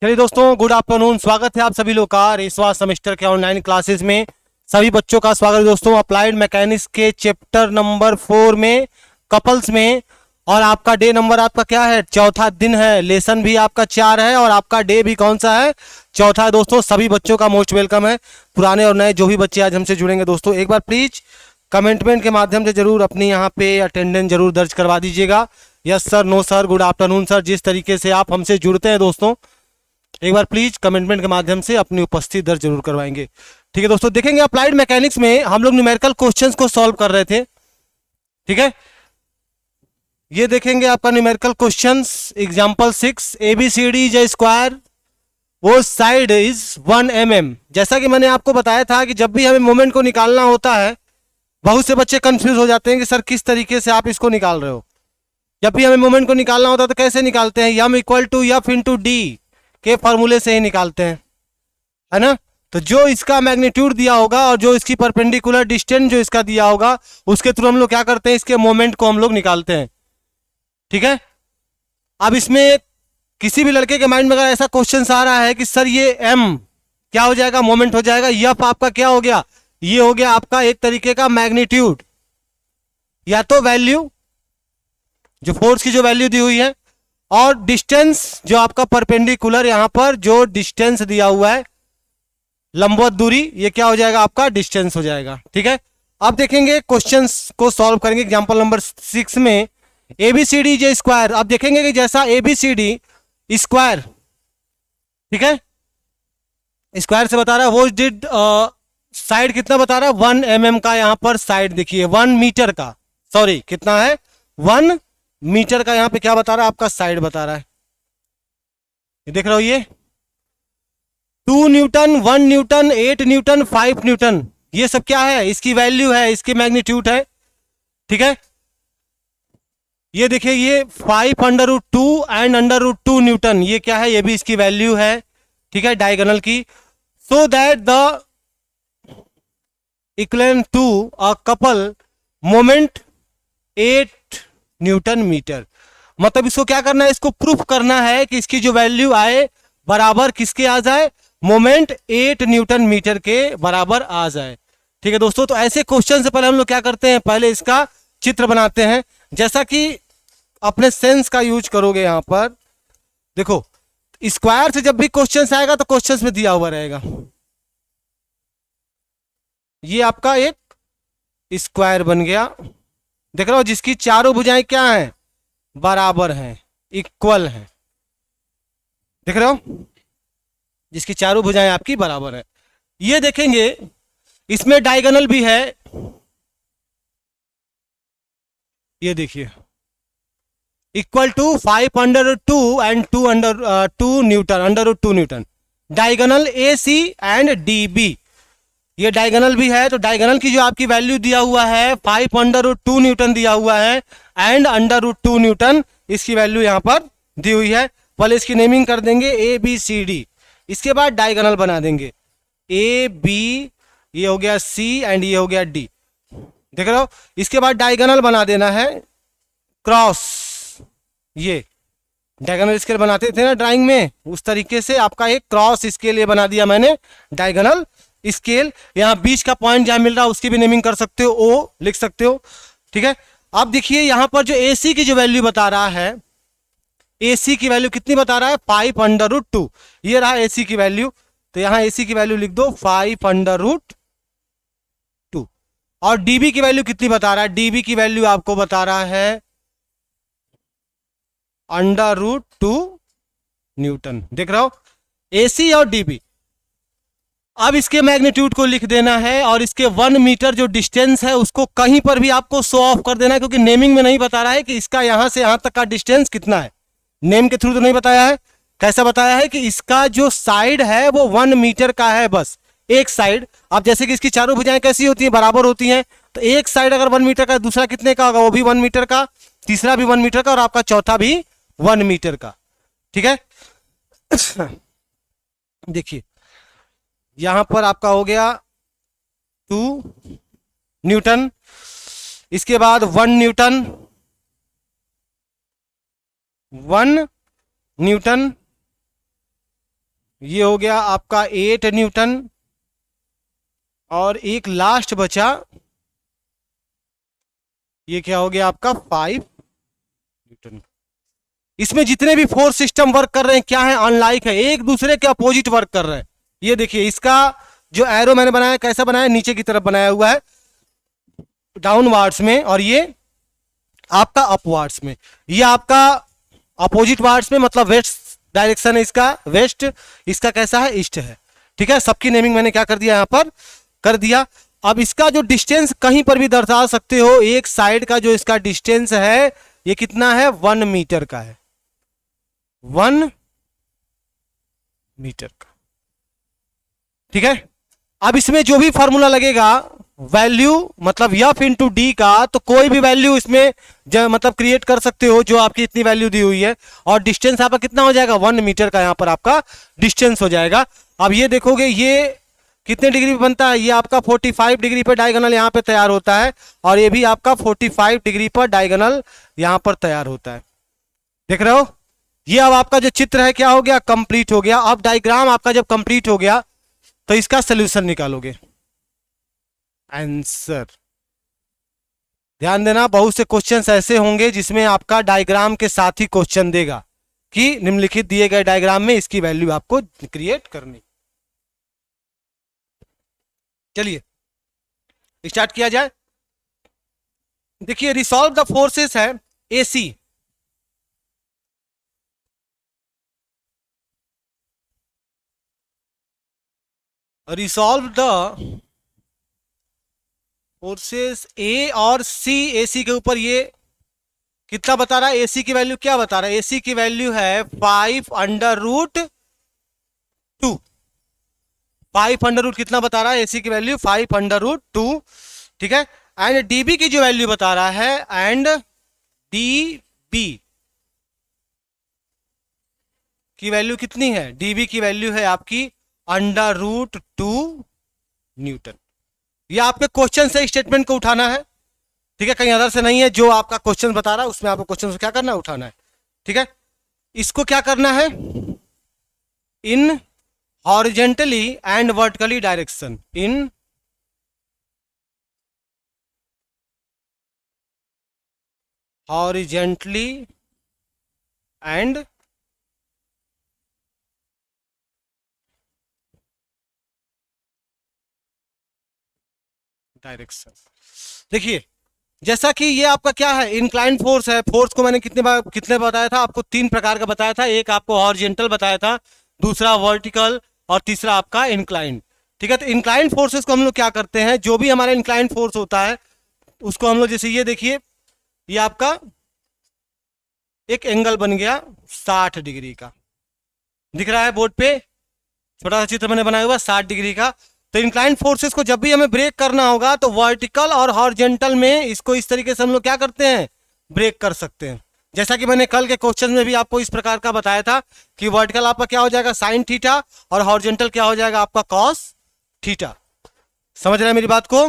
चलिए दोस्तों, good afternoon. स्वागत है आप सभी लोग का रेसवा सेमेस्टर के ऑनलाइन क्लासेस में। सभी बच्चों का स्वागत है दोस्तों अप्लाइड मैकेनिक्स के चैप्टर नंबर 4 में, कपल्स में। और आपका डे नंबर आपका क्या है? चौथा दिन है। लेसन भी आपका 4 है और आपका डे भी कौन सा है? चौथा है दोस्तों। सभी बच्चों का मोस्ट वेलकम है। पुराने और नए जो भी बच्चे आज हमसे जुड़ेंगे दोस्तों, एक बार प्लीज कमेंटमेंट के माध्यम से जरूर अपनी यहाँ पे अटेंडेंस जरूर दर्ज करवा दीजिएगा। Yes sir, no sir, good afternoon sir. जिस तरीके से आप हमसे जुड़ते हैं दोस्तों, एक बार प्लीज कमेंटमेंट के माध्यम से अपनी उपस्थिति दर्ज जरूर करवाएंगे। ठीक है दोस्तों, देखेंगे अप्लाइड मैकेनिक्स में हम लोग न्यूमेरिकल क्वेश्चंस को सॉल्व कर रहे थे। ठीक है, ये देखेंगे आपका numerical questions example 6। ABCD is a square, वो साइड इज 1 mm। जैसा कि मैंने आपको बताया था कि जब भी हमें मोमेंट को निकालना होता है, बहुत से बच्चे कंफ्यूज हो जाते हैं कि सर किस तरीके से आप इसको निकाल रहे हो। जब भी हमें मोमेंट को निकालना होता है तो कैसे निकालते हैं? m equal to F into D के फॉर्मूले से ही निकालते हैं, है ना। तो जो इसका मैग्नीट्यूड दिया होगा और जो इसकी परपेंडिकुलर डिस्टेंस जो इसका दिया होगा, उसके थ्रू हम लोग क्या करते हैं, इसके मोमेंट को हम लोग निकालते हैं। ठीक है, अब इसमें किसी भी लड़के के माइंड में अगर ऐसा क्वेश्चन आ रहा है कि सर ये m क्या हो जाएगा? मोमेंट हो जाएगा। एफ आपका क्या हो गया? ये हो गया आपका एक तरीके का मैग्नीट्यूड, या तो वैल्यू जो फोर्स की जो वैल्यू दी हुई है, और डिस्टेंस जो आपका परपेंडिकुलर यहां पर जो डिस्टेंस दिया हुआ है, लंबवत दूरी, ये क्या हो जाएगा? आपका डिस्टेंस हो जाएगा। ठीक है, अब देखेंगे क्वेश्चंस को सॉल्व करेंगे। एग्जांपल नंबर 6 में एबीसीडी जे स्क्वायर। अब देखेंगे कि जैसा एबीसीडी स्क्वायर, ठीक है, स्क्वायर से बता रहा है, वो डिड साइड कितना बता रहा है? 1 mm का। यहां पर साइड देखिए 1 मीटर का, सॉरी कितना है? 1 मीटर का। यहां पे क्या बता रहा है? आपका साइड बता रहा है। ये देख रहे हो, ये 2 न्यूटन, 1 न्यूटन, 8 न्यूटन, 5 न्यूटन, ये सब क्या है? इसकी वैल्यू है, इसकी मैग्नीट्यूड है। ठीक है, ये देखिए, ये 5√2 एंड √2 न्यूटन, ये क्या है? ये भी इसकी वैल्यू है। ठीक है, डायगोनल की। So that the equivalent to a couple moment 8 newton metre. मतलब इसको क्या करना है? इसको प्रूफ करना है कि इसकी जो वैल्यू आए बराबर किसके आ जाए? मोमेंट 8 न्यूटन मीटर के बराबर आ जाए। ठीक है दोस्तों, तो ऐसे क्वेश्चन से पहले हम लोग क्या करते हैं? पहले इसका चित्र बनाते हैं। जैसा कि अपने सेंस का यूज करोगे यहां पर, देखो स्क्वायर से जब भी क्वेश्चन आएगा तो क्वेश्चन में दिया हुआ रहेगा, ये आपका एक स्क्वायर बन गया। देख रहे हो, जिसकी चारों भुजाएं क्या हैं? बराबर हैं, इक्वल हैं। देख रहे हो, जिसकी चारों भुजाएं आपकी बराबर है। ये देखेंगे इसमें डायगोनल भी है। ये देखिए, equal to 5√2 and 2 newton, √2 newton. Diagonal A C and D B, ये डायगोनल भी है। तो डायगोनल की जो आपकी वैल्यू दिया हुआ है 5√2 न्यूटन दिया हुआ है, एंड √2 न्यूटन इसकी वैल्यू यहां पर दी हुई है। पहले इसकी नेमिंग कर देंगे ए बी सी डी, इसके बाद डायगोनल बना देंगे ए बी, ये हो गया सी एंड ये हो गया डी। देख रहे हो, इसके बाद डायगोनल बना देना है क्रॉस। ये डायगोनल स्केल बनाते थे ना ड्राइंग में, उस तरीके से आपका एक क्रॉस स्केल ये बना दिया मैंने, डायगोनल स्केल। यहां बीच का पॉइंट जहां मिल रहा है उसकी भी नेमिंग कर सकते हो, ओ लिख सकते हो। ठीक है, अब देखिए यहां पर जो एसी की जो वैल्यू बता रहा है, एसी की वैल्यू कितनी बता रहा है? 5√2। ये रहा एसी की वैल्यू, तो यहां एसी की वैल्यू लिख दो 5√2। और डीबी की वैल्यू कितनी बता रहा है? डीबी की वैल्यू आपको बता रहा है √2 न्यूटन। देख रहे हो, एसी और डीबी। अब इसके मैग्नीट्यूड को लिख देना है, और इसके 1 मीटर जो डिस्टेंस है उसको कहीं पर भी आपको शो ऑफ कर देना है, क्योंकि नेमिंग में नहीं बता रहा है कि इसका यहां से यहां तक का डिस्टेंस कितना है। नेम के थ्रू तो नहीं बताया है। कैसा बताया है कि इसका जो साइड है वो 1 मीटर का है, बस एक साइड। अब जैसे कि इसकी चारों भुजाएं कैसी होती हैं? बराबर होती हैं। तो एक साइड अगर 1 मीटर का, दूसरा कितने का होगा? वो भी 1 मीटर का, तीसरा भी 1 मीटर का, और आपका चौथा भी 1 मीटर का। ठीक है, देखिए यहां पर आपका हो गया 2 न्यूटन, इसके बाद 1 न्यूटन, 1 न्यूटन, ये हो गया आपका 8 न्यूटन, और एक लास्ट बचा, ये क्या हो गया आपका 5 न्यूटन। इसमें जितने भी फोर्स सिस्टम वर्क कर रहे हैं क्या है, अनलाइक है, एक दूसरे के अपोजिट वर्क कर रहे हैं। ये देखिए इसका जो एरो मैंने बनाया कैसा बनाया, नीचे की तरफ बनाया हुआ है डाउनवार्ड्स में, और ये आपका अपवार्ड्स में। ये आपका अपोजिट वार्ड्स में, मतलब वेस्ट डायरेक्शन है इसका वेस्ट, इसका कैसा है ईस्ट है। ठीक है, सबकी नेमिंग मैंने क्या कर दिया यहां पर कर दिया। अब इसका जो डिस्टेंस कहीं पर भी दर्शा सकते हो, एक साइड का जो इसका डिस्टेंस है ये कितना है, 1 मीटर का है, 1 मीटर का। ठीक है, अब इसमें जो भी फॉर्मूला लगेगा वैल्यू, मतलब एफ इंटू डी का, तो कोई भी वैल्यू इसमें मतलब क्रिएट कर सकते हो जो आपकी इतनी वैल्यू दी हुई है, और डिस्टेंस आपका कितना हो जाएगा, 1 मीटर का यहां पर आपका डिस्टेंस हो जाएगा। अब ये देखोगे ये कितने डिग्री पे बनता है, ये आपका 45 डिग्री पर डायगोनल यहां पे तैयार होता है, और ये भी आपका 45 डिग्री पर डायगोनल यहां पर तैयार होता है। देख रहे हो, ये अब आपका जो चित्र है क्या हो गया, कंप्लीट हो गया। अब डायग्राम आपका जब कंप्लीट हो गया तो इसका सोल्यूशन निकालोगे, आंसर। ध्यान देना, बहुत से क्वेश्चंस ऐसे होंगे जिसमें आपका डायग्राम के साथ ही क्वेश्चन देगा कि निम्नलिखित दिए गए डायग्राम में इसकी वैल्यू आपको क्रिएट करनी। चलिए स्टार्ट किया जाए। देखिए रिसॉल्व द फोर्सेस है एसी, रिसॉल्व द फोर्सेस ए और सी। एसी के ऊपर ये कितना बता रहा है, एसी की वैल्यू क्या बता रहा है, एसी की वैल्यू है 5√2। 5√, कितना बता रहा है एसी की वैल्यू, 5√2। ठीक है, एंड डीबी की जो वैल्यू बता रहा है, एंड डीबी की वैल्यू कितनी है, डीबी की वैल्यू है आपकी √2 न्यूटन। ये आपके क्वेश्चन से स्टेटमेंट को उठाना है। ठीक है, कहीं अदर से नहीं है, जो आपका क्वेश्चन बता रहा है उसमें आपको क्वेश्चन से क्या करना है, उठाना है। ठीक है, इसको क्या करना है, in horizontally and vertically direction, in horizontally and direction. देखिए जैसा कि ये आपका क्या है, इंक्लाइन फोर्स है। फोर्स को मैंने कितने बताया था आपको, 3 प्रकार का बताया था। एक आपको हॉरिजेंटल बताया था, दूसरा वर्टिकल, और तीसरा आपका इंक्लाइन। ठीक है, तो इंक्लाइन फोर्सेस को हम लोग क्या करते हैं, जो भी हमारा इंक्लाइन फोर्स होता है उसको हम लोग, जैसे ये देखिए ये आपका एक एंगल बन गया 60 डिग्री का, दिख रहा है बोर्ड पे, छोटा सा चित्र मैंने बनाया हुआ 60 डिग्री का। तो इंक्लाइन फोर्सेस को जब भी हमें ब्रेक करना होगा तो वर्टिकल और हॉरिजॉन्टल में इसको इस तरीके से हम लोग क्या करते हैं, ब्रेक कर सकते हैं। जैसा कि मैंने कल के क्वेश्चन में भी आपको इस प्रकार का बताया था कि वर्टिकल आपका क्या हो जाएगा, साइन थीटा, और हॉरिजॉन्टल क्या हो जाएगा आपका कॉस थीटा। समझ रहे हैं मेरी बात को,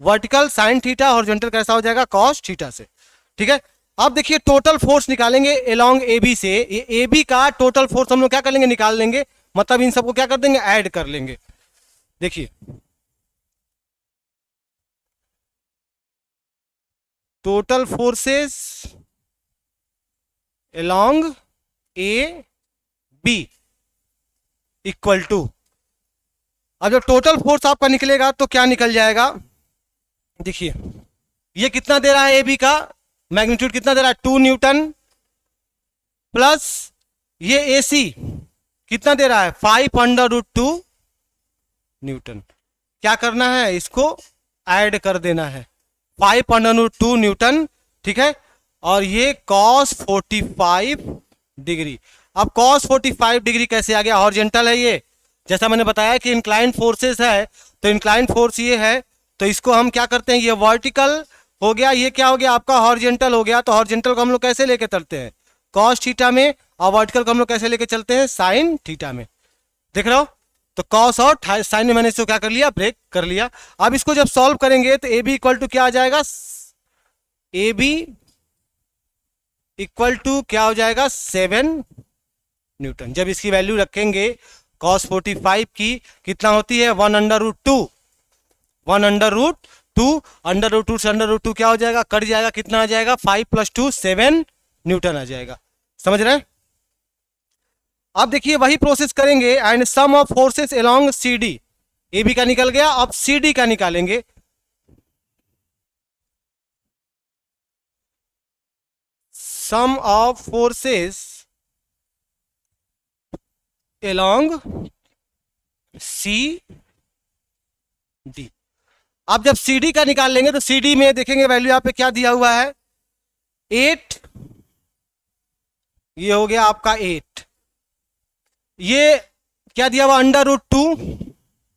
वर्टिकल साइन थीटा, हॉरिजॉन्टल कैसा हो जाएगा, कॉस थीटा से। ठीक है, अब देखिए टोटल फोर्स निकालेंगे अलोंग AB से। ये AB का टोटल फोर्स हम लोग क्या कर लेंगे, निकाल लेंगे, मतलब इन सबको क्या कर देंगे, ऐड कर लेंगे। देखिए total forces along AB equal to, अब जब टोटल फोर्स आपका निकलेगा तो क्या निकल जाएगा, देखिए ये कितना दे रहा है, AB का मैग्नीट्यूड कितना दे रहा है, 2 न्यूटन, प्लस ये AC कितना दे रहा है, 5√2 न्यूटन। क्या करना है, इसको ऐड कर देना है, 5√2 न्यूटन। ठीक है, और ये cos 45 डिग्री। अब cos 45 डिग्री कैसे आ गया, हॉरिजॉन्टल है ये, जैसा मैंने बताया कि इंक्लाइन फोर्सेस है, तो इंक्लाइन फोर्स ये है, तो इसको हम क्या करते हैं, ये वर्टिकल हो गया, ये क्या हो गया आपका हॉरिजॉन्टल हो गया। तो हॉरिजॉन्टल को हम लोग कैसे लेके चलते हैं, cos थीटा में, और वर्टिकल को हम लोग कैसे लेके चलते हैं, साइन थीटा में। देख रहे हो, तो कॉस और साइन में मैंने इसको क्या कर लिया, ब्रेक कर लिया। अब इसको जब सॉल्व करेंगे तो AB इक्वल टू क्या आ जाएगा, AB इक्वल टू क्या हो जाएगा, 7 न्यूटन। जब इसकी वैल्यू रखेंगे कॉस 45 की कितना होती है 1/√2, 1/√2, √2 से √2 क्या हो जाएगा, कट जाएगा, कितना आ जाएगा 5 + 2 7 न्यूटन आ जाएगा। समझ रहे हैं। अब देखिए वही प्रोसेस करेंगे and sum of forces along C D, A B का निकल गया, अब सी डी का निकालेंगे। Sum of forces along C D. अब जब सी डी का निकाल लेंगे तो सी डी में देखेंगे वैल्यू यहाँ पे क्या दिया हुआ है 8, ये हो गया आपका 8, ये क्या दिया हुआ √2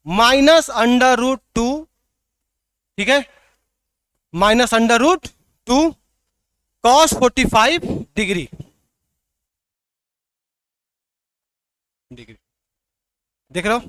माइनस √2, ठीक है, माइनस √2 cos 45 डिग्री, देख रहे हो।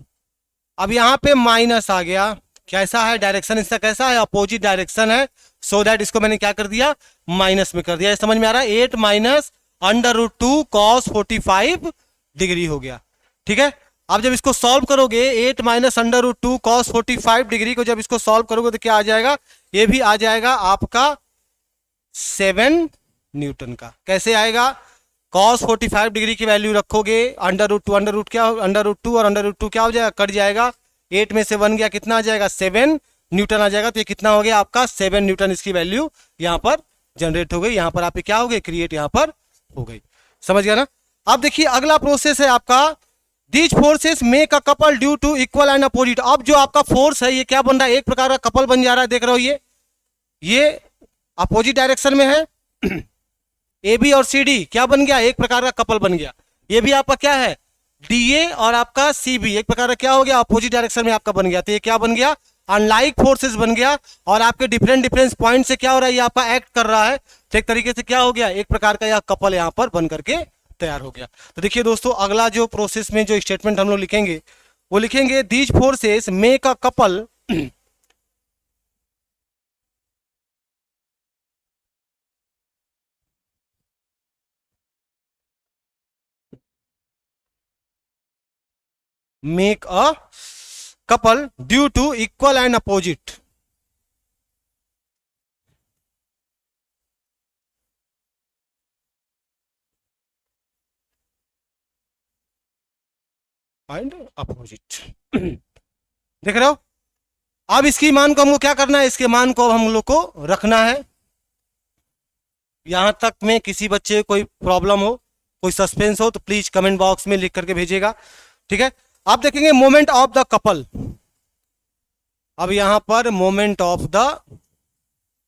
अब यहां पे माइनस आ गया, कैसा है डायरेक्शन इसका, कैसा है अपोजिट डायरेक्शन है, सो दैट इसको मैंने क्या कर दिया माइनस में कर दिया। समझ में आ रहा है, 8 माइनस √2 cos 45 डिग्री हो गया, ठीक है। अब जब इसको सॉल्व करोगे 8 माइनस √2 cos 45 डिग्री को जब इसको सॉल्व करोगे तो क्या आ जाएगा, ये भी आ जाएगा आपका 7 न्यूटन का। कैसे आएगा, cos 45 डिग्री की वैल्यू रखोगे √2 क्या √2 और √2 क्या हो जाएगा, कट जाएगा, 8 में से 1 गया, कितना आ जाएगा 7 न्यूटन आ जाएगा। तो ये कितना हो गया आपका 7 न्यूटन, इसकी वैल्यू यहाँ पर जनरेट हो गई, यहाँ पर आपके क्या हो गई क्रिएट यहाँ पर हो गई। समझ गया ना। अब देखिए अगला प्रोसेस है आपका these forces make a couple due to equal and opposite. अब जो आपका फोर्स है ये क्या बन रहा है, एक प्रकार का कपल बन जा रहा है, देख रहे हो ये अपोजिट डायरेक्शन में है ए बी और सी डी क्या बन गया, एक प्रकार का कपल बन गया। ये भी आपका क्या है डी ए और आपका सी बी एक प्रकार का क्या हो गया अपोजिट डायरेक्शन में आपका बन गया। तो ये क्या बन गया अनलाइक फोर्सेस बन गया, और आपके डिफरेंट डिफरेंट पॉइंट से क्या हो रहा है, ये आपका एक्ट कर रहा है, तो एक तरीके से क्या हो गया एक प्रकार का यह कपल यहाँ पर बन करके तैयार हो गया। तो देखिए दोस्तों अगला जो प्रोसेस में जो स्टेटमेंट हम लोग लिखेंगे वो लिखेंगे these forces make a couple make a couple due to equal and opposite and opposite देख रहे हो। अब इसकी मान को हमको क्या करना है, इसके मान को हम लोग को रखना है। यहां तक में किसी बच्चे कोई प्रॉब्लम हो, कोई सस्पेंस हो तो प्लीज कमेंट बॉक्स में लिख करके भेजिएगा, ठीक है। आप देखेंगे मोमेंट ऑफ द कपल, अब यहां पर मोमेंट ऑफ द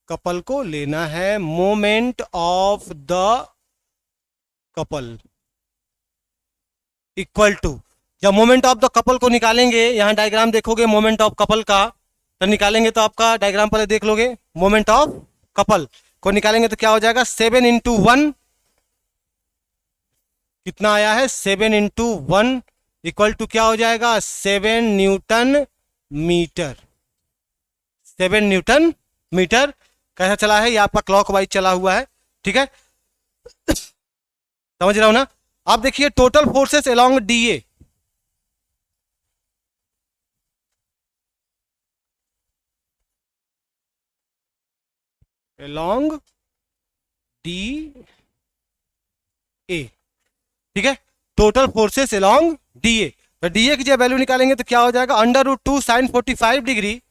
कपल को लेना है, moment of the couple equal to, जब मोमेंट ऑफ द कपल को निकालेंगे यहां डायग्राम देखोगे मोमेंट ऑफ कपल का तो निकालेंगे, तो आपका डायग्राम पहले देख लोगे, मोमेंट ऑफ कपल को निकालेंगे तो क्या हो जाएगा 7 × 1 कितना आया है 7 × 1 इक्वल टू क्या हो जाएगा 7 न्यूटन मीटर, 7 न्यूटन मीटर। कैसा चला है ये आपका क्लॉक वाइज चला हुआ है, ठीक है, समझ रहा हूं ना। आप देखिए total forces along D A, along D A, ठीक है, total forces along D A. तो डी ए की जब वैल्यू निकालेंगे तो क्या हो जाएगा √2 sin 45 डिग्री,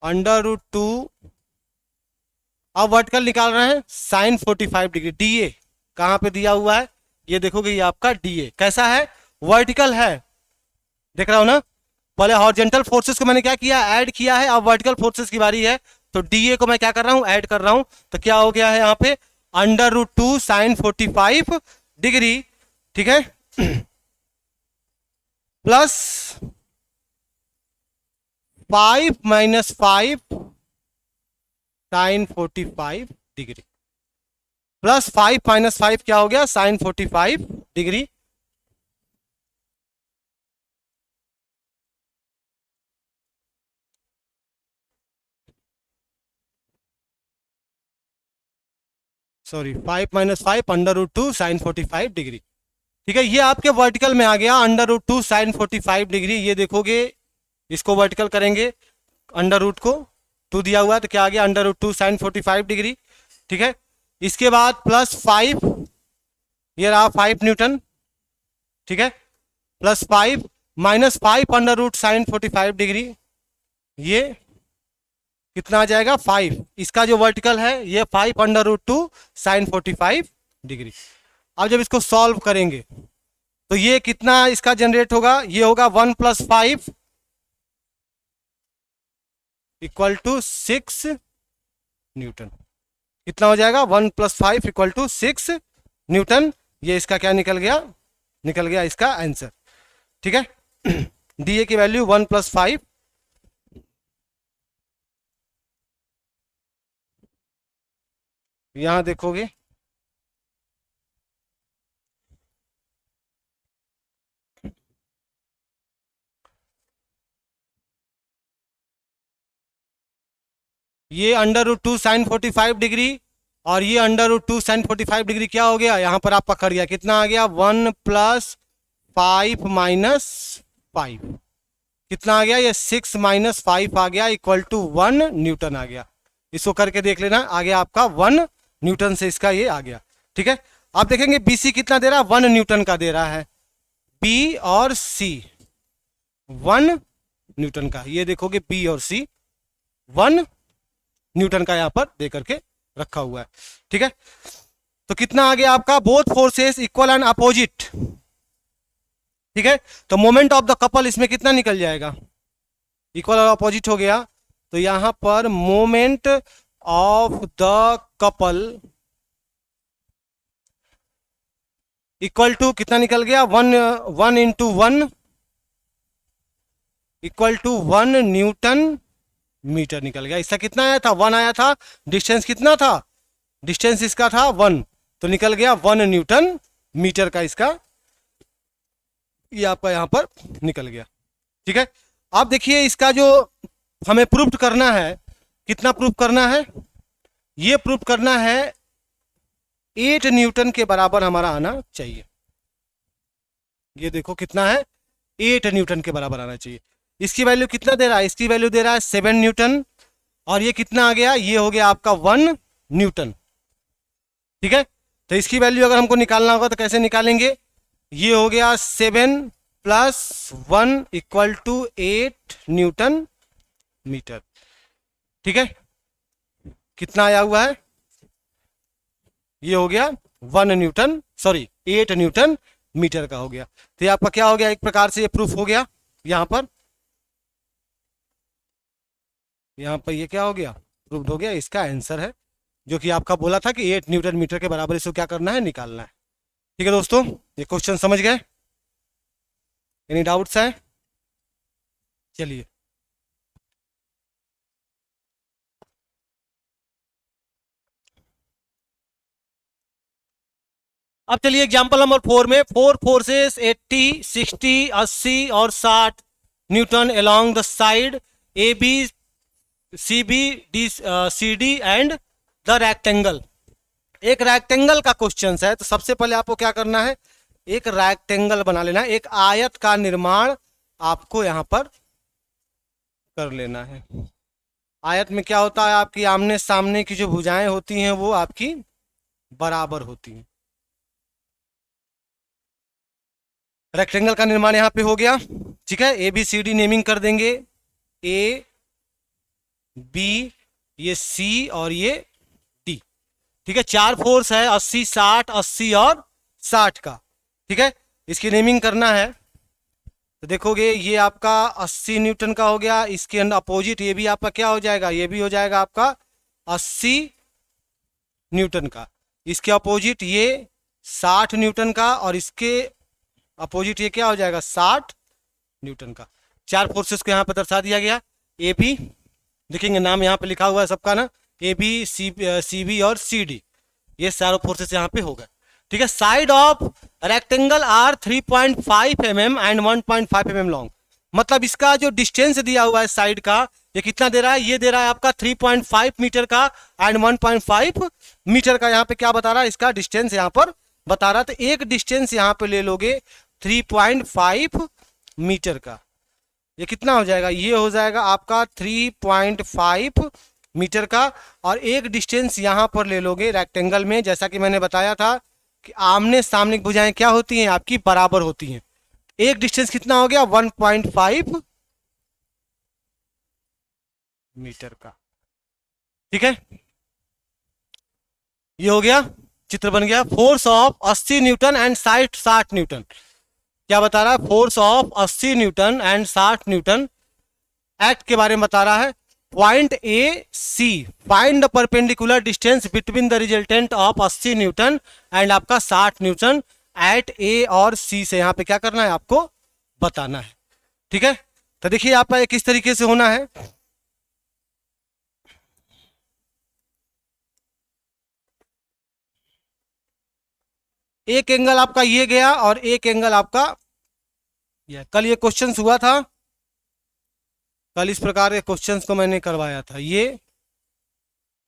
√2 अब वर्टिकल निकाल रहे हैं sin 45 डिग्री, डी ए कहां पे दिया हुआ है ये देखोगे, ये आपका डी ए कैसा है वर्टिकल है, देख रहा हो ना। पहले हॉरिजॉन्टल फोर्सेस को मैंने क्या किया ऐड किया है, अब वर्टिकल फोर्सेस की बारी है, तो डी ए को मैं क्या कर रहा हूं ऐड कर रहा हूं, तो क्या हो गया है यहाँ पे √2 sin 45 डिग्री, ठीक है, प्लस 5 - 5 sin 45 डिग्री, प्लस 5 - 5 क्या हो गया sin 45 degree, sorry 5 - 5 √2 sin 45 degree, ठीक है, ये आपके वर्टिकल में आ गया √2 sin 45 डिग्री। ये देखोगे, इसको वर्टिकल करेंगे, अंडर रूट को 2 दिया हुआ है तो क्या आ गया √2 sin 45 डिग्री। ठीक है, इसके बाद +5, ये रहा 5 न्यूटन। ठीक है, +5 -5 √, sin 45 डिग्री, ये कितना आ जाएगा 5। इसका जो वर्टिकल है ये 5 √2 sin 45 डिग्री। अब जब इसको सॉल्व करेंगे तो ये कितना इसका जनरेट होगा, ये होगा 1 + 5 = 6 न्यूटन। कितना हो जाएगा 1 + 5 = 6 न्यूटन। ये इसका क्या निकल गया इसका आंसर। ठीक है, डीए की वैल्यू 1 + 5। यहां देखोगे ये √2 sin 45 डिग्री और ये √2 sin 45 डिग्री क्या हो गया, यहां पर आप पकड़ गया, कितना आ गया 1 + 5 - 5, कितना आ गया ये 6 - 5 आ गया = 1 न्यूटन आ गया। इसको करके देख लेना, आ गया आपका 1 न्यूटन से इसका ये आ गया। ठीक है, आप देखेंगे बीसी कितना दे रहा है, 1 न्यूटन का दे रहा है, बी और सी 1 न्यूटन का। ये देखोगे बी और सी 1 न्यूटन का यहां पर दे करके रखा हुआ है। ठीक है, तो कितना आ गया आपका, both forces equal and opposite. ठीक है, तो मोमेंट ऑफ द कपल इसमें कितना निकल जाएगा, इक्वल और अपोजिट हो गया, तो यहां पर moment of the couple equal to कितना निकल गया 1 × 1 = 1 न्यूटन मीटर निकल गया। इसका कितना आया था 1 आया था, डिस्टेंस कितना था, डिस्टेंस इसका था 1, तो निकल गया 1 न्यूटन मीटर का इसका ये आपका यहां पर निकल गया। ठीक है, आप देखिए इसका जो हमें प्रूफ करना है, कितना प्रूफ करना है, ये प्रूफ करना है 8 न्यूटन के बराबर हमारा आना चाहिए। ये देखो कितना है 8 न्यूटन के बराबर आना चाहिए। इसकी वैल्यू कितना दे रहा है, इसकी वैल्यू दे रहा है 7 न्यूटन और ये कितना आ गया, ये हो गया आपका 1 न्यूटन। ठीक है, तो इसकी वैल्यू अगर हमको निकालना होगा तो कैसे निकालेंगे, ये हो गया 7 + 1 = 8 न्यूटन मीटर। ठीक है, कितना आया हुआ है, ये हो गया 8 न्यूटन मीटर का हो गया। तो ये आपका क्या हो गया, एक प्रकार से ये प्रूफ हो गया। यहां पर ये क्या हो गया, प्रूफ हो गया, इसका आंसर है, जो कि आपका बोला था कि 8 न्यूटन मीटर के बराबर इसको क्या करना है, निकालना है। ठीक है दोस्तों, ये क्वेश्चन समझ गए, एनी डाउट्स है, चलिए अब चलिए एग्जांपल नंबर 4 में 4 फोर्सेस 80, 60, 80 और 60 newton along the side A B C B D C D and the rectangle. एक रेक्टेंगल का क्वेश्चन है, तो सबसे पहले आपको क्या करना है, एक रेक्टेंगल बना लेना है, एक आयत का निर्माण आपको यहां पर कर लेना है। आयत में क्या होता है, आपकी आमने सामने की जो भुजाएं होती हैं वो आपकी बराबर होती हैं। रेक्टेंगल का निर्माण यहां पे हो गया। ठीक है, A B C D naming कर देंगे, ए बी, ये सी और ये डी। ठीक है, 4 फोर्स है 80, 60, 80 और 60 का। ठीक है, इसकी नेमिंग करना है, तो देखोगे ये आपका 80 न्यूटन का हो गया, इसके अंदर अपोजिट ये भी आपका क्या हो जाएगा, ये भी हो जाएगा आपका 80 न्यूटन का, इसके अपोजिट ये 60 न्यूटन का और इसके अपोजिट ये क्या हो जाएगा 60 न्यूटन का। 4 फोर्सेस को यहाँ पर दर्शा दिया गया। ए बी देखेंगे, नाम यहाँ पे लिखा हुआ है सबका ना, ए बी सी बी और सी डी, ये सारे फोर्सेस यहाँ पे हो गए। ठीक है, side of rectangle are 3.5 mm and 1.5 mm long. मतलब इसका जो डिस्टेंस दिया हुआ है साइड का, ये कितना दे रहा है, ये दे रहा है आपका 3.5 मीटर का एंड 1.5 मीटर का। यहाँ पे क्या बता रहा है, इसका डिस्टेंस यहाँ पर बता रहा था, एक डिस्टेंस यहाँ पे ले लोगे 3.5 मीटर का, ये कितना हो जाएगा, ये हो जाएगा आपका 3.5 मीटर का। और एक डिस्टेंस यहाँ पर ले लोगे रेक्टेंगल में, जैसा कि मैंने बताया था कि आमने सामने की भुजाएं क्या होती हैं, आपकी बराबर होती हैं। एक डिस्टेंस कितना हो गया, 1.5 मीटर का। ठीक है, ये हो गया, चित्र बन गया। Force of 80 newton and 60 newton, क्या बता रहा है, force of 80 newton and 60 newton act के बारे में बता रहा है। Point A C, find the perpendicular distance between the resultant of 80 newton and आपका 60 न्यूटन एट ए और सी से यहां पे क्या करना है, आपको बताना है। ठीक है, तो देखिए आपका ये किस तरीके से होना है। एक एंगल आपका ये गया और एक एंगल आपका ये। कल ये क्वेश्चन हुआ था, कल इस प्रकार के क्वेश्चंस को मैंने करवाया था, ये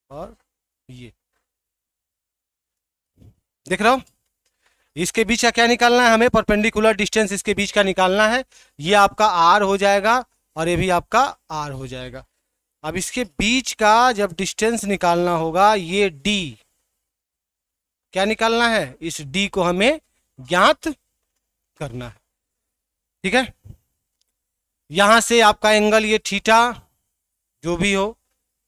और ये देख रहा हो। इसके बीच का क्या निकालना है हमें, परपेंडिकुलर डिस्टेंस इसके बीच का निकालना है। ये आपका आर हो जाएगा और ये भी आपका आर हो जाएगा। अब इसके बीच का जब डिस्टेंस निकालना होगा, ये डी, क्या निकालना है, इस डी को हमें ज्ञात करना है। ठीक है, यहां से आपका एंगल ये थीटा जो भी हो,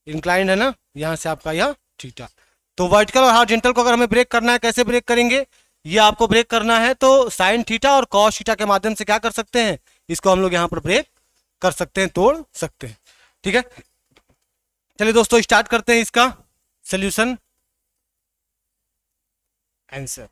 इंक्लाइंड है ना, यहां से आपका यह थीटा। तो वर्टिकल और हॉरिजॉन्टल को अगर हमें ब्रेक करना है, कैसे ब्रेक करेंगे, ये आपको ब्रेक करना है तो साइन थीटा और कॉस थीटा के माध्यम से क्या कर सकते हैं, इसको हम लोग यहां पर ब्रेक कर सकते हैं, तोड़ सकते हैं। ठीक है, चलिए दोस्तों स्टार्ट करते हैं इसका सोल्यूशन आंसर।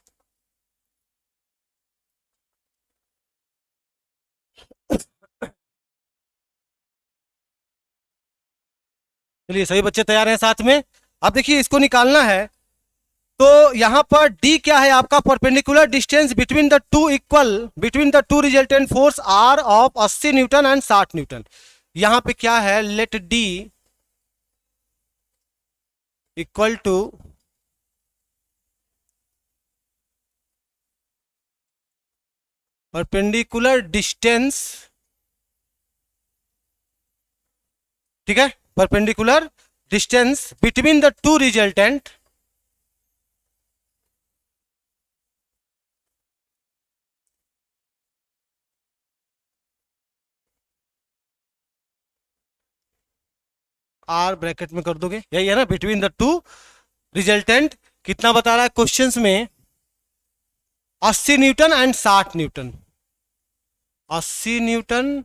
चलिए सभी बच्चे तैयार हैं साथ में। अब देखिए इसको निकालना है, तो यहां पर D क्या है आपका, perpendicular distance between the two equal, between the two resultant force R of 80 newton and 60 newton. यहां पे क्या है, let D equal to perpendicular distance, ठीक है, perpendicular distance between the two resultant R bracket में कर दोगे, यही है ना, बिटवीन द टू रिजल्टेंट। कितना बता रहा है क्वेश्चंस में, 80 newton and 60 Newton, 80 newton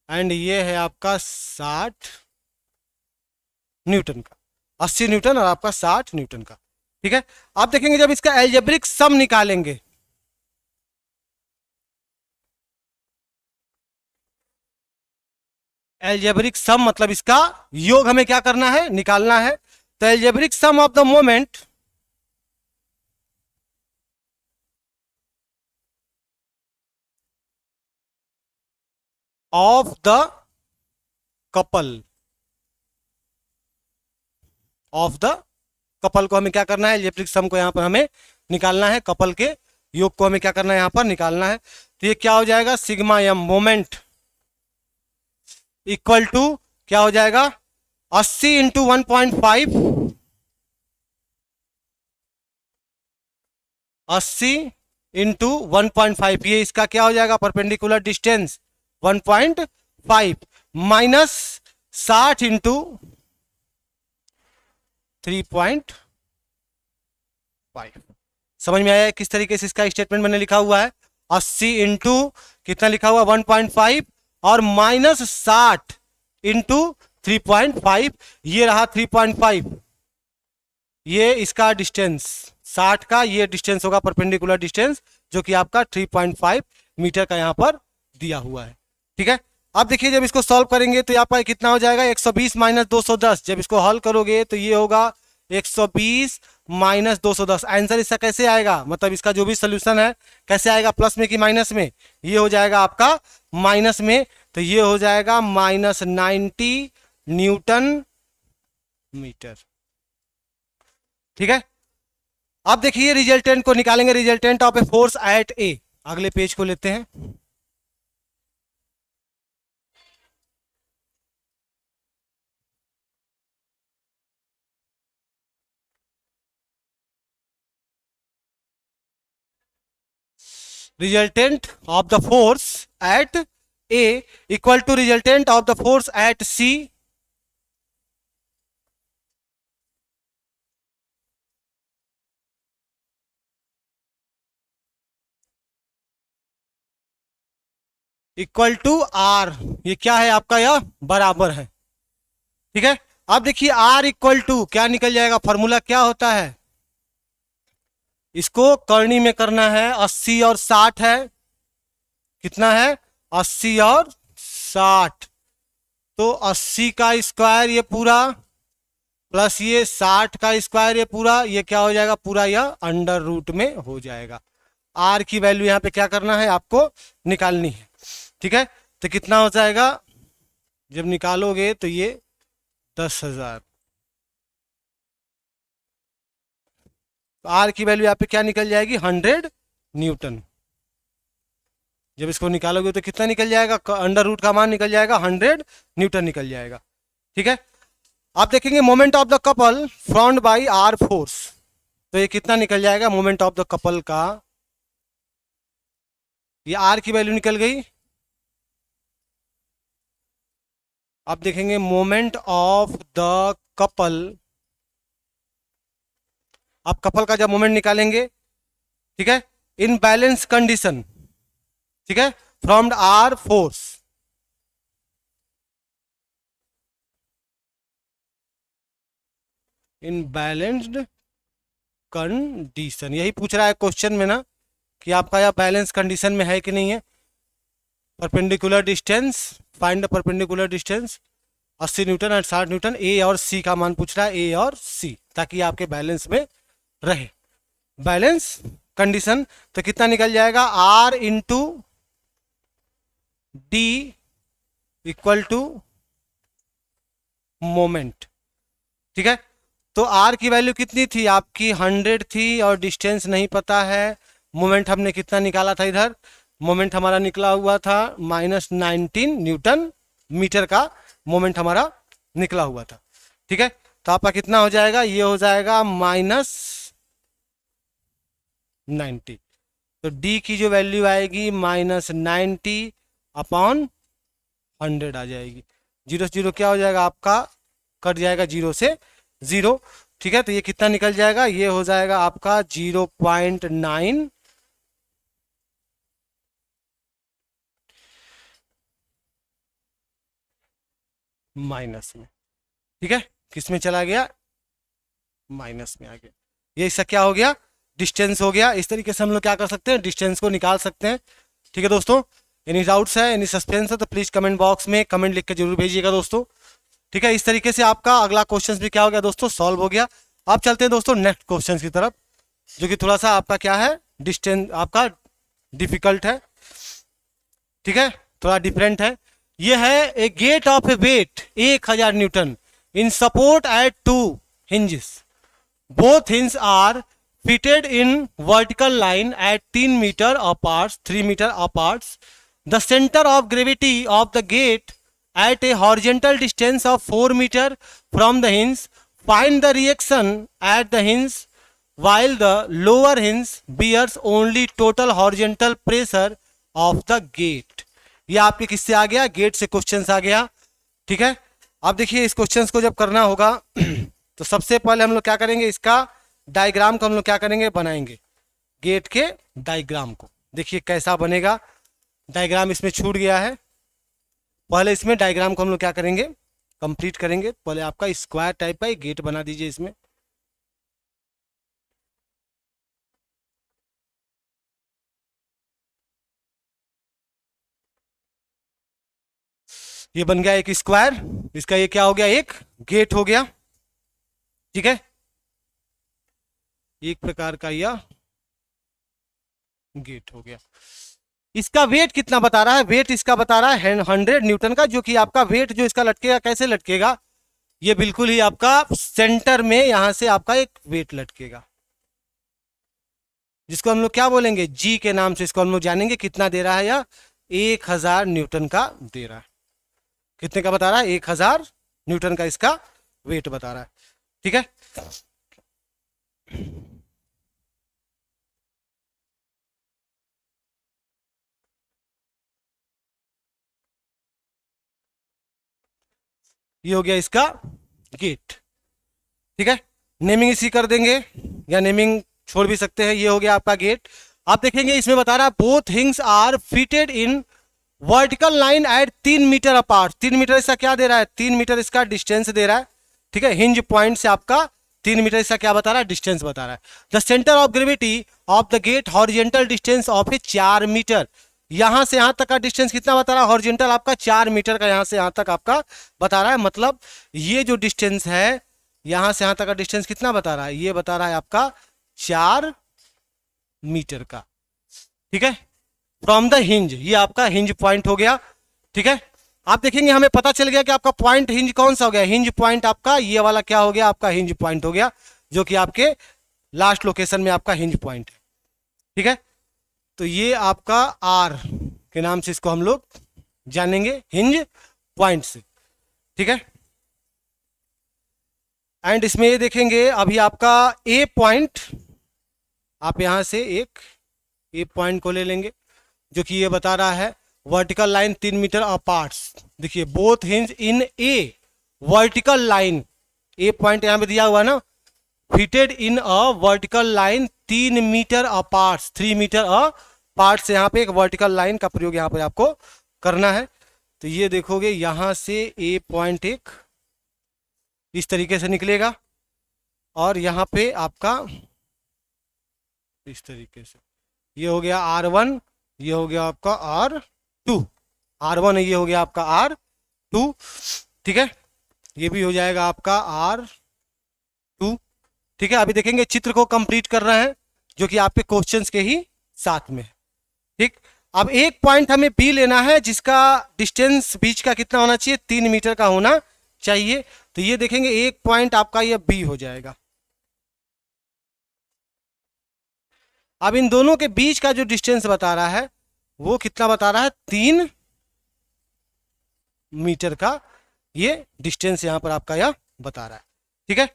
and ये है आपका 60 न्यूटन का, 80 न्यूटन और आपका 60 न्यूटन का। ठीक है, आप देखेंगे जब इसका एल्जेब्रिक सम निकालेंगे, एल्जेब्रिक सम मतलब इसका योग हमें क्या करना है, निकालना है। तो algebraic sum of the moment of the couple, of the couple को हमें क्या करना है, एल्जेब्रिक सम को यहां पर हमें निकालना है, कपल के योग को हमें क्या करना है, यहां पर निकालना है। तो ये क्या हो जाएगा, sigma M moment equal to क्या हो जाएगा, 80 इंटू 1.5, 80 इंटू 1.5, ये इसका क्या हो जाएगा, परपेंडिकुलर डिस्टेंस 1.5 माइनस 60 इंटू 3.5। समझ में आया किस तरीके से इसका स्टेटमेंट मैंने लिखा हुआ है, 80 इंटू कितना लिखा हुआ 1.5 और माइनस 60 इंटू 3.5, ये रहा 3.5, ये इसका डिस्टेंस 60 का, ये डिस्टेंस होगा परपेंडिकुलर डिस्टेंस जो कि आपका 3.5 मीटर का यहां पर दिया हुआ है। ठीक है, अब देखिए जब इसको सॉल्व करेंगे तो यहाँ पर कितना हो जाएगा, 120 माइनस 210, जब इसको हल करोगे तो ये होगा 120 माइनस 210। आंसर इसका कैसे आएगा, मतलब इसका जो भी सोल्यूशन है कैसे आएगा, प्लस में कि माइनस में, ये हो जाएगा आपका माइनस में। तो ये हो जाएगा माइनस 90 न्यूटन मीटर। ठीक है, अब देखिए रिजल्टेंट को निकालेंगे, resultant of a force at A. अगले पेज को लेते हैं। Resultant of the force at A equal to resultant of the force at C equal to R. ये क्या है आपका, यह बराबर है। ठीक है, अब देखिए आर इक्वल टू क्या निकल जाएगा, फॉर्मूला क्या होता है, इसको करनी में करना है। 80 और 60 है, कितना है 80 और 60, तो 80 का स्क्वायर ये पूरा प्लस ये 60 का स्क्वायर ये पूरा, ये क्या हो जाएगा पूरा, यह अंडर रूट में हो जाएगा। आर की वैल्यू यहाँ पे क्या करना है, आपको निकालनी है। ठीक है, तो कितना हो जाएगा जब निकालोगे तो ये 10,000। आर की वैल्यू यहाँ पे क्या निकल जाएगी 100 न्यूटन। जब इसको निकालोगे तो कितना निकल जाएगा, अंडर रूट का मान निकल जाएगा 100 न्यूटन निकल जाएगा। ठीक है, आप देखेंगे moment of the couple from by R force, तो ये कितना निकल जाएगा मोमेंट ऑफ द कपल का, ये आर की वैल्यू निकल गई। आप देखेंगे मोमेंट ऑफ द कपल, आप कपल का जब मोमेंट निकालेंगे, ठीक है, इन बैलेंस कंडीशन, ठीक है, from R force, in balanced condition, यही पूछ रहा है क्वेश्चन में ना कि आपका यह बैलेंस कंडीशन में है कि नहीं है। Perpendicular distance, find the perpendicular distance 80 Newton और 60 न्यूटन, ए और सी का मान पूछ रहा है, ए और सी, ताकि आपके बैलेंस में रहे। बैलेंस कंडीशन तो कितना निकल जाएगा, R into D equal to moment. ठीक है, तो आर की वैल्यू कितनी थी आपकी 100 थी और डिस्टेंस नहीं पता है। मोमेंट हमने कितना निकाला था, इधर मोमेंट हमारा निकला हुआ था -19 न्यूटन मीटर का मोमेंट हमारा निकला हुआ था। ठीक है, तो आपका कितना हो जाएगा, ये हो जाएगा -90, तो डी की जो वैल्यू आएगी -90 अपॉन 100 आ जाएगी। 0 से 0 क्या हो जाएगा आपका, कट जाएगा 0 से 0। ठीक है, तो ये कितना निकल जाएगा, ये हो जाएगा आपका 0.9 माइनस में। ठीक है, किस में चला गया, माइनस में आ गया। ये इसका क्या हो गया, डिस्टेंस हो गया। इस तरीके से हम लोग क्या कर सकते हैं, डिस्टेंस को निकाल सकते हैं। ठीक है दोस्तों, एनी डाउट्स है, एनी सस्पेंस है तो प्लीज कमेंट बॉक्स में कमेंट लिख के जरूर भेजिएगा दोस्तों। ठीक है, इस तरीके से आपका अगला क्वेश्चन भी क्या हो गया दोस्तों, सॉल्व हो गया। आप चलते हैं दोस्तों नेक्स्ट क्वेश्चन की तरफ, जो कि थोड़ा सा आपका क्या है, डिस्टेंस आपका डिफिकल्ट है। ठीक है, थोड़ा डिफरेंट है। ये है a gate of a weight 1000 newton in support at 2 hinges. Both hinges are fitted in vertical line at 3 meter apart. The center of gravity of the gate at a horizontal distance of 4 meter from the hinge. Find the reaction at the hinge while the lower hinge bears only total horizontal pressure of the gate. ये आपके किससे आ गया, gate से question आ गया। ठीक है, अब देखिए इस क्वेश्चन को जब करना होगा तो सबसे पहले हम लोग क्या करेंगे, इसका डायग्राम को हम लोग क्या करेंगे, बनाएंगे गेट के डायग्राम को। देखिए कैसा बनेगा, डायग्राम इसमें छूट गया है। पहले इसमें डायग्राम को हम लोग क्या करेंगे, कंप्लीट करेंगे। पहले आपका स्क्वायर टाइप का गेट बना दीजिए। इसमें ये बन गया एक स्क्वायर, इसका ये क्या हो गया, एक गेट हो गया। ठीक है, एक प्रकार का यह गेट हो गया। इसका वेट कितना बता रहा है, वेट इसका बता रहा है 100 न्यूटन का, जो कि आपका वेट जो इसका लटकेगा, कैसे लटकेगा, ये बिल्कुल ही आपका सेंटर में यहां से आपका एक वेट लटकेगा। जिसको हम लोग क्या बोलेंगे, जी के नाम से इसको हम लोग जानेंगे। कितना दे रहा है यह, 1000 न्यूटन का दे रहा है। कितने का बता रहा है, 1000 न्यूटन का इसका वेट बता रहा है। ठीक है, ये हो गया इसका गेट। ठीक है, नेमिंग इसी कर देंगे या नेमिंग छोड़ भी सकते हैं। ये हो गया आपका गेट। आप देखेंगे इसमें बता रहा है both hinges are fitted in vertical line at 3 metre apart. 3 metre इसका क्या दे रहा है, 3 मीटर इसका डिस्टेंस दे रहा है। ठीक है, हिंज पॉइंट से आपका 3 मीटर इसका क्या बता रहा है, डिस्टेंस बता रहा है। The centre of gravity of the gate horizontal distance of a 4 metre. यहां से यहां तक का डिस्टेंस कितना बता रहा है, हॉरिजेंटल आपका 4 मीटर का, यहां से यहां तक आपका बता रहा है। मतलब ये जो डिस्टेंस है यहां से यहां तक का डिस्टेंस कितना बता रहा है, ये बता रहा है आपका 4 मीटर का। ठीक है, फ्रॉम द हिंज, ये आपका हिंज पॉइंट हो गया। ठीक है, आप देखेंगे हमें पता चल गया कि आपका पॉइंट हिंज कौन सा हो गया, हिंज पॉइंट आपका ये वाला क्या हो गया, आपका हिंज पॉइंट हो गया, जो कि आपके लास्ट लोकेशन में आपका हिंज पॉइंट है। ठीक है, तो ये आपका आर के नाम से इसको हम लोग जानेंगे, हिंज पॉइंट से। ठीक है, एंड इसमें ये देखेंगे अभी आपका ए पॉइंट, आप यहां से एक ए पॉइंट को ले लेंगे जो कि ये बता रहा है वर्टिकल लाइन 3 मीटर अपार्ट्स। देखिए both hinge in a vertical line, a point यहां पे दिया हुआ ना, fitted in a vertical line 3 metre aparts, 3 metre apart से यहाँ पे एक वर्टिकल लाइन का प्रयोग यहाँ पे आपको करना है। तो ये देखोगे यहां से ए पॉइंट एक इस तरीके से निकलेगा और यहाँ पे आपका इस तरीके से, ये हो गया R1, ये हो गया आपका R2, R1 ये हो गया आपका R2। ठीक है, ये भी हो जाएगा आपका R2। ठीक है, अभी देखेंगे चित्र को कंप्लीट कर रहे हैं जो कि आपके क्वेश्चंस के ही साथ में। ठीक, अब एक पॉइंट हमें बी लेना है जिसका डिस्टेंस बीच का कितना होना चाहिए, 3 मीटर का होना चाहिए। तो ये देखेंगे एक पॉइंट आपका ये बी हो जाएगा। अब इन दोनों के बीच का जो डिस्टेंस बता रहा है वो कितना बता रहा है, 3 मीटर का ये डिस्टेंस यहां पर आपका यह बता रहा है। ठीक है,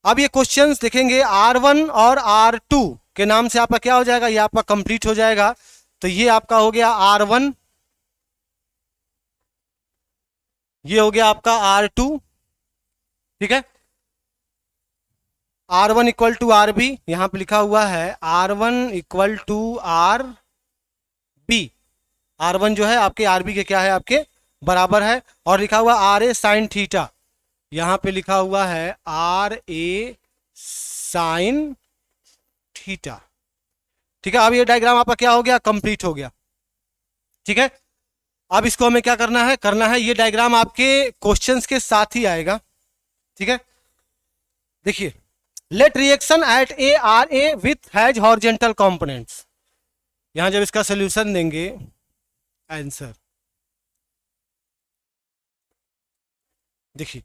अब ये क्वेश्चंस देखेंगे R1 और R2 के नाम से आपका क्या हो जाएगा, ये आपका कंप्लीट हो जाएगा। तो ये आपका हो गया R1, ये हो गया आपका R2। ठीक है, R1 equal to R B, यहां पे लिखा हुआ है R1 equal to R B. R1 जो है आपके RB के क्या है, आपके बराबर है। और लिखा हुआ RA साइन थीटा, यहां पे लिखा हुआ है RA साइन थीटा। ठीक है, अब ये डायग्राम आपका क्या हो गया, कंप्लीट हो गया। ठीक है, अब इसको हमें क्या करना है ये डायग्राम आपके क्वेश्चंस के साथ ही आएगा। ठीक है, देखिए let reaction at A R A with has horizontal components, यहां जब इसका सोल्यूशन देंगे आंसर, देखिए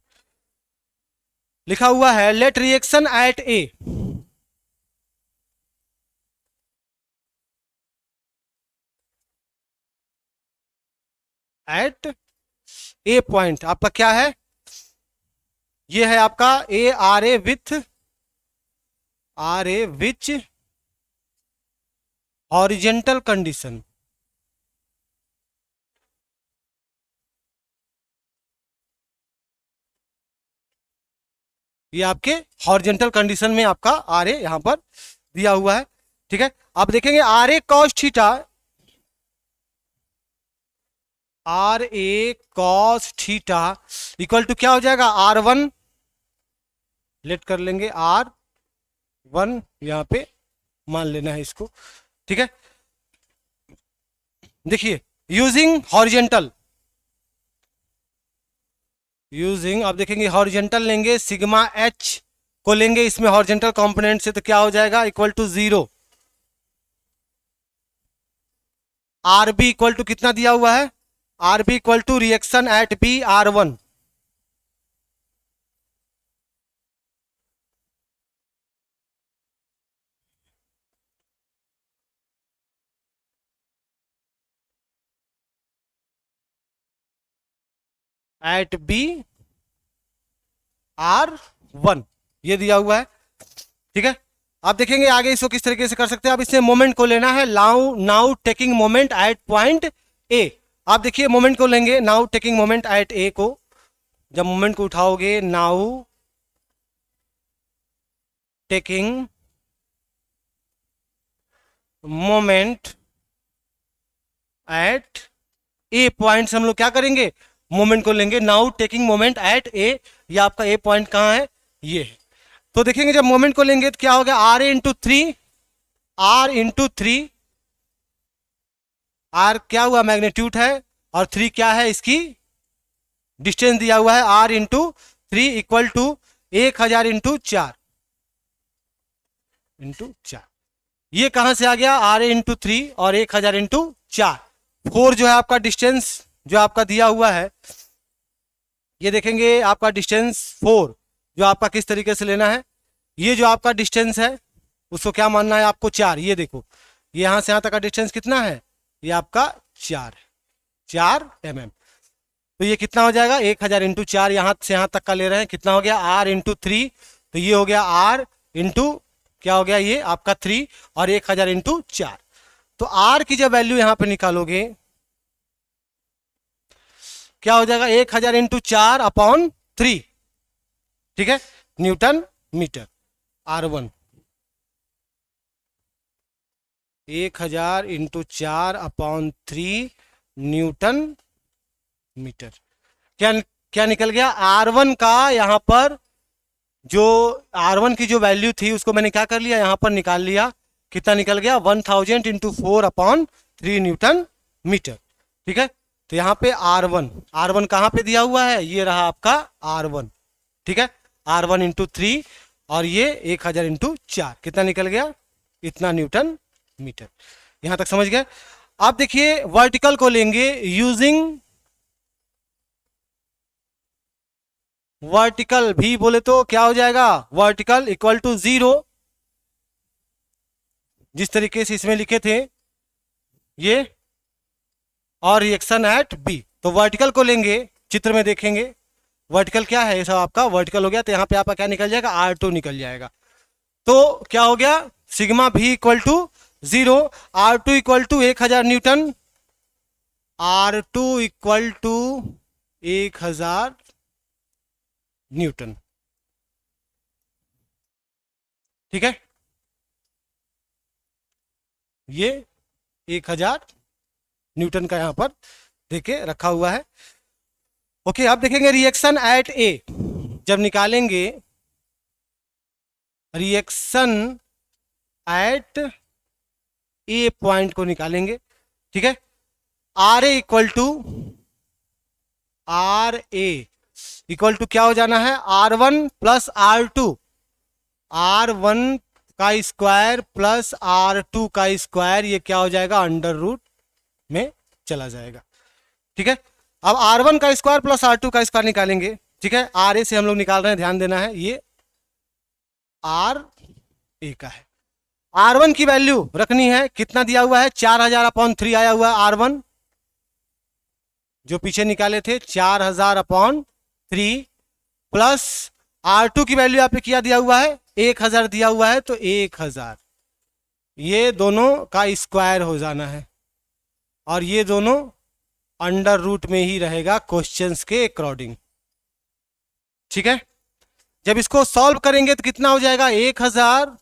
लिखा हुआ है let reaction at A, at A point आपका क्या है, ये है आपका A R A which horizontal condition. ये आपके हॉरिजेंटल कंडीशन में आपका आर ए यहां पर दिया हुआ है। ठीक है, आप देखेंगे R A cos theta, R A cos theta equal to क्या हो जाएगा, R1, लेट कर लेंगे R1 यहां पे मान लेना है इसको। ठीक है, देखिए यूजिंग आप देखेंगे हॉरिजेंटल लेंगे, सिग्मा एच को लेंगे इसमें हॉरिजेंटल कंपोनेंट से, तो क्या हो जाएगा equal to 0। RB equal to कितना दिया हुआ है, RB equal to reaction at B R1। At B R1 ये दिया हुआ है। ठीक है, आप देखेंगे आगे इसको किस तरीके से कर सकते हैं। अब इसमें मोमेंट को लेना है, now taking moment at point A. आप देखिए मोमेंट को लेंगे, now taking moment at A को, जब मोमेंट को उठाओगे, now taking moment at A point से हम लोग क्या करेंगे, मोमेंट को लेंगे, now taking moment at A. ये आपका ए पॉइंट कहां है, ये है। तो देखेंगे जब मोमेंट को लेंगे तो क्या हो गया, R A into three, R into three, R क्या हुआ, मैग्नीट्यूड है, और थ्री क्या है, इसकी डिस्टेंस दिया हुआ है, R into three equal to 1000 into चार, ये कहां से आ गया, आर ए इंटू थ्री और 1000 इंटू चार। फोर जो है आपका डिस्टेंस जो आपका दिया हुआ है, ये देखेंगे आपका डिस्टेंस फोर जो आपका किस तरीके से लेना है, ये जो आपका डिस्टेंस है उसको क्या मानना है आपको, चार। ये देखो ये यहां से यहां तक का डिस्टेंस कितना है, ये आपका 4 mm। तो ये कितना हो जाएगा, 1000 इंटू चार, यहां से यहां तक का ले रहे हैं, कितना हो गया, आर इंटू थ्री, तो ये हो गया आर इंटू क्या हो गया, ये आपका 3 और 1000 इंटू चार। तो आर की जब वैल्यू यहां पे निकालोगे क्या हो जाएगा, 1000 इंटू चार अपॉन 3, ठीक है, न्यूटन मीटर। R1 1000 इंटू चार अपॉन 3 न्यूटन मीटर। क्या क्या निकल गया, R1 का यहां पर जो R1 की जो वैल्यू थी उसको मैंने क्या कर लिया, यहां पर निकाल लिया, कितना निकल गया, 1000 इंटू 4 अपॉन 3 न्यूटन मीटर। ठीक है, तो यहां पे R1 कहां पे दिया हुआ है, ये रहा आपका R1। ठीक है, R1 इंटू थ्री और ये 1000 इंटू चार, कितना निकल गया, इतना न्यूटन मीटर। यहां तक समझ गए। आप देखिए वर्टिकल को लेंगे, यूजिंग वर्टिकल भी बोले तो क्या हो जाएगा, वर्टिकल इक्वल टू 0, जिस तरीके से इसमें लिखे थे ये, और रिएक्शन एट बी। तो वर्टिकल को लेंगे, चित्र में देखेंगे वर्टिकल क्या है, ये सब आपका वर्टिकल हो गया, तो यहां पे आपका क्या निकल जाएगा, R2 निकल जाएगा। तो क्या हो गया, सिग्मा भी equal to 0, R2 equal to 1000 newton, R2 equal to 1000 newton. ठीक है, ये 1000 न्यूटन का यहां पर देखिए रखा हुआ है। ओके, अब देखेंगे रिएक्शन एट ए, जब निकालेंगे रिएक्शन एट ए पॉइंट को निकालेंगे। ठीक है, आर ए इक्वल टू क्या हो जाना है, R1 प्लस R2, R1 का स्क्वायर प्लस R2 का स्क्वायर, ये क्या हो जाएगा, अंडर रूट में चला जाएगा। ठीक है, अब R1 का स्क्वायर प्लस R2 का स्क्वायर निकालेंगे। ठीक है, RA से हम लोग निकाल रहे हैं, ध्यान देना है, ये RA का है। R1 की वैल्यू रखनी है, कितना दिया हुआ है, 4000 अपॉन 3 आया हुआ है R1, जो पीछे निकाले थे 4000 अपॉन 3, प्लस R2 की वैल्यू यहाँ पे क्या दिया हुआ है, 1000 दिया हुआ है, तो 1000, ये दोनों का स्क्वायर हो जाना है, और ये दोनों अंडर रूट में ही रहेगा क्वेश्चंस के अकॉर्डिंग। ठीक है, जब इसको सॉल्व करेंगे तो कितना हो जाएगा, 1000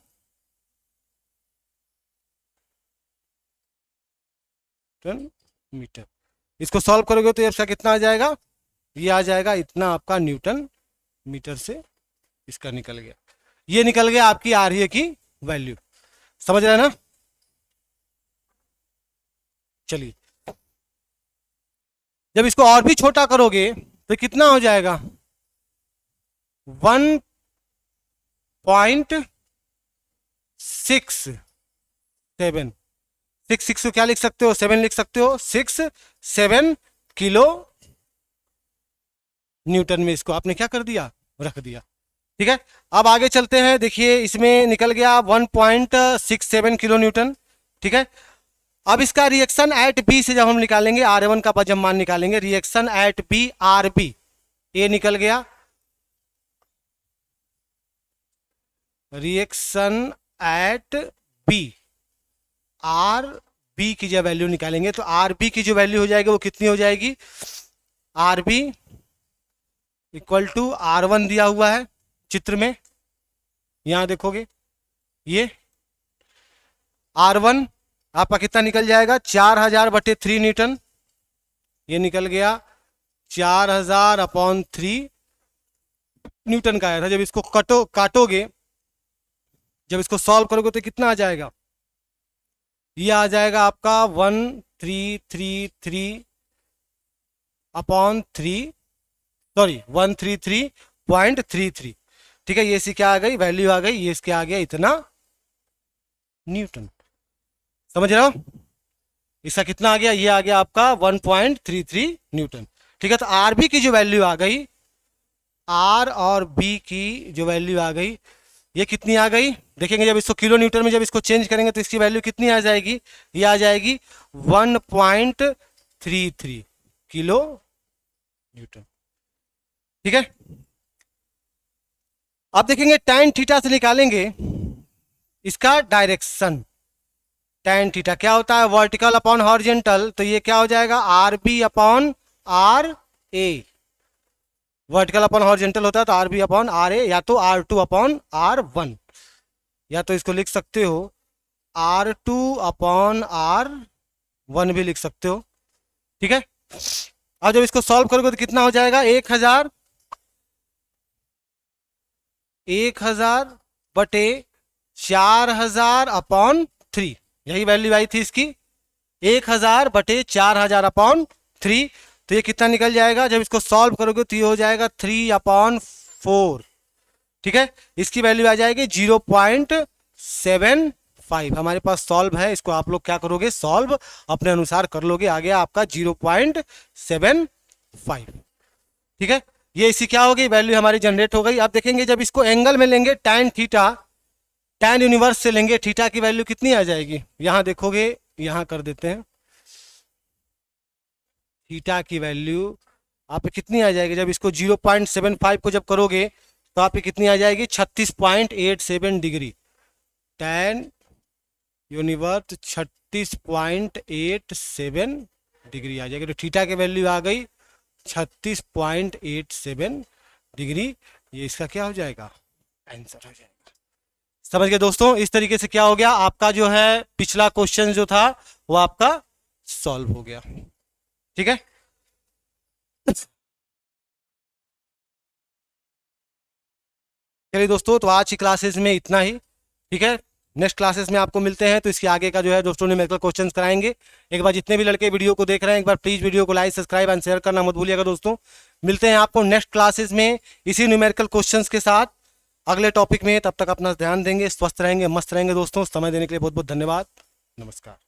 मीटर। इसको सॉल्व करोगे तो इसका कितना आ जाएगा, ये आ जाएगा इतना आपका न्यूटन मीटर से इसका निकल गया। ये निकल गया आपकी RA की वैल्यू, समझ रहे हैं ना। चलिए, जब इसको और भी छोटा करोगे तो कितना हो जाएगा, 1.67, 6 को क्या लिख सकते हो, 7 लिख सकते हो, 7 किलो न्यूटन में इसको आपने क्या कर दिया, रख दिया। ठीक है, अब आगे चलते हैं, देखिए इसमें निकल गया 1.67 किलो न्यूटन। ठीक है, अब इसका रिएक्शन एट बी से जब हम निकालेंगे, R1 का जब मान निकालेंगे, reaction at B RB, A निकल गया, reaction at B, R B की जब वैल्यू निकालेंगे तो आर बी की जो वैल्यू हो जाएगी वो कितनी हो जाएगी, R B equal to R one दिया हुआ है चित्र में, यहां देखोगे ये आर वन आपका कितना निकल जाएगा, 4000/3 न्यूटन, ये निकल गया 4000/3 न्यूटन का आया था। जब इसको काटोगे, जब इसको सॉल्व करोगे तो कितना आ जाएगा, ये आ जाएगा आपका 133.33, ठीक है। ये इसकी क्या आ गई, वैल्यू आ गई, ये इसके आ गया इतना न्यूटन, समझ रहे हो, इसका कितना आ गया, ये आ गया आपका 1.33 न्यूटन, ठीक है। तो आर बी की जो वैल्यू आ गई, आर और बी की जो वैल्यू आ गई, ये कितनी आ गई, देखेंगे जब इसको किलो न्यूटन में जब इसको चेंज करेंगे तो इसकी वैल्यू कितनी आ जाएगी, ये आ जाएगी 1.33 किलो न्यूटन, ठीक है। अब देखेंगे tan थीटा से निकालेंगे इसका डायरेक्शन, tan थीटा क्या होता है, वर्टिकल अपॉन हॉरिजॉन्टल, तो ये क्या हो जाएगा, R B upon R A, vertical upon horizontal होता है तो R B upon R A, या तो R2 अपॉन R1, या तो इसको लिख सकते हो R2 अपॉन R1 भी लिख सकते हो, ठीक है। अब जब इसको सॉल्व करोगे तो कितना हो जाएगा, 1000 बटे 4000/3, यही वैल्यू आई थी इसकी, 1000/4000/3, तो ये कितना निकल जाएगा, जब इसको सॉल्व करोगे तो ये हो जाएगा 3/4, ठीक है। इसकी वैल्यू आ जाएगी 0.75, हमारे पास सॉल्व है, इसको आप लोग क्या करोगे, सॉल्व अपने अनुसार कर लोगे, आ गया आपका 0.75, ठीक है। ये इसी क्या हो गई, वैल्यू हमारी जनरेट हो गई। अब देखेंगे जब इसको एंगल में लेंगे, tan थीटा, tan यूनिवर्स से लेंगे, थीटा की वैल्यू कितनी आ जाएगी, यहां देखोगे, यहां कर देते हैं, थीटा की वैल्यू आप पे कितनी आ जाएगी, जब इसको 0.75 को जब करोगे तो आप पे कितनी आ जाएगी, 36.87 डिग्री, tan यूनिवर्स 36.87 डिग्री आ जाएगी, तो थीटा की वैल्यू आ गई 36.87 डिग्री, ये इसका क्या हो जाएगा, आंसर हो जाएगा। समझ गए दोस्तों, इस तरीके से क्या हो गया, आपका जो है पिछला क्वेश्चन जो था वो आपका सॉल्व हो गया, ठीक है। चलिए दोस्तों, तो आज की क्लासेस में इतना ही, ठीक है। नेक्स्ट क्लासेस में आपको मिलते हैं, तो इसके आगे का जो है दोस्तों न्यूमेरिकल क्वेश्चंस कराएंगे। एक बार जितने भी लड़के वीडियो को देख रहे हैं, एक बार प्लीज वीडियो को लाइक, सब्सक्राइब एंड शेयर करना मत भूलिएगा दोस्तों। मिलते हैं आपको नेक्स्ट क्लासेस में इसी न्यूमेरिकल क्वेश्चंस के साथ अगले टॉपिक में, तब तक अपना ध्यान देंगे, स्वस्थ रहेंगे, मस्त रहेंगे दोस्तों। समय देने के लिए बहुत बहुत धन्यवाद, नमस्कार।